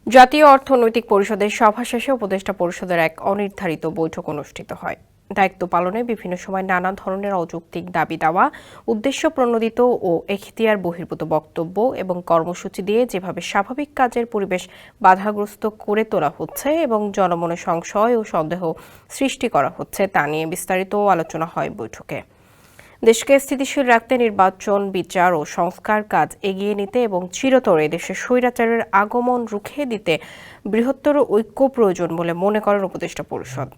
জাতীয় অর্থনৈতিক পরিষদের সভা শেষে উপদেষ্টা পরিষদের এক অনির্ধারিত বৈঠক অনুষ্ঠিত হয়। দায়িত্ব পালনে বিভিন্ন সময় নানা ধরনের অযৌক্তিক দাবি দেওয়া, উদ্দেশ্য প্রণোদিত ও এখতিয়ার বহির্ভূত বক্তব্য এবং কর্মসূচি দিয়ে যেভাবে স্বাভাবিক কাজের পরিবেশ বাধাগ্রস্ত করে তোলা হচ্ছে এবং জনমনে সংশয় ও সন্দেহ সৃষ্টি করা হচ্ছে তা নিয়ে বিস্তারিত আলোচনা হয় বৈঠকে। দেশকে স্থিতিশীল রাখতে নির্বাচন, বিচার ও সংস্কার কাজ এগিয়ে নিতে এবং চিরতরে দেশের স্বৈরাচারের আগমন রুখে দিতে বৃহত্তর ঐক্য প্রয়োজন বলে মনে করেন উপদেষ্টা পরিষদ।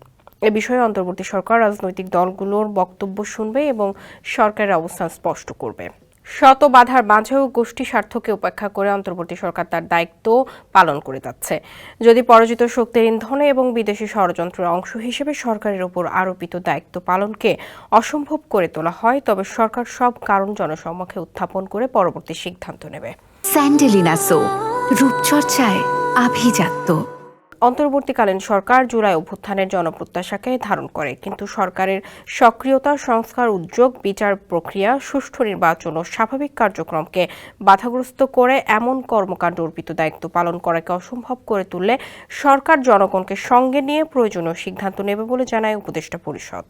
এ বিষয়ে অন্তর্বর্তী সরকার রাজনৈতিক দলগুলোর বক্তব্য শুনবে এবং সরকারের অবস্থান স্পষ্ট করবে। শত বাধার মাঝেও গোষ্ঠী স্বার্থকে উপেক্ষা করে অন্তর্বর্তী সরকার তার দায়িত্ব পালন করে যাচ্ছে। যদি পরাজিত শক্তির ইন্ধনে এবং বিদেশি ষড়যন্ত্রের অংশ হিসেবে সরকারের উপর আরোপিত দায়িত্ব পালনকে অসম্ভব করে তোলা হয়, তবে সরকার সব কারণ জনসমক্ষে উত্থাপন করে পরবর্তী সিদ্ধান্ত নেবে। স্যান্ডেলিনা সো, রূপচর্চায় আভিজাত্য। অন্তর্বর্তীকালীন সরকার জুলাই অভ্যুত্থানের জনপ্রত্যাশাকে ধারণ করে, কিন্তু সরকারের সক্রিয়তা, সংস্কার উদ্যোগ, বিচার প্রক্রিয়া, সুষ্ঠু নির্বাচন ও স্বাভাবিক কার্যক্রমকে বাধাগ্রস্ত করে এমন কর্মকাণ্ড অর্পিত দায়িত্ব পালন করাকে অসম্ভব করে তুললে সরকার জনগণকে সঙ্গে নিয়ে প্রয়োজনীয় সিদ্ধান্ত নেবে বলে জানায় উপদেষ্টা পরিষদ।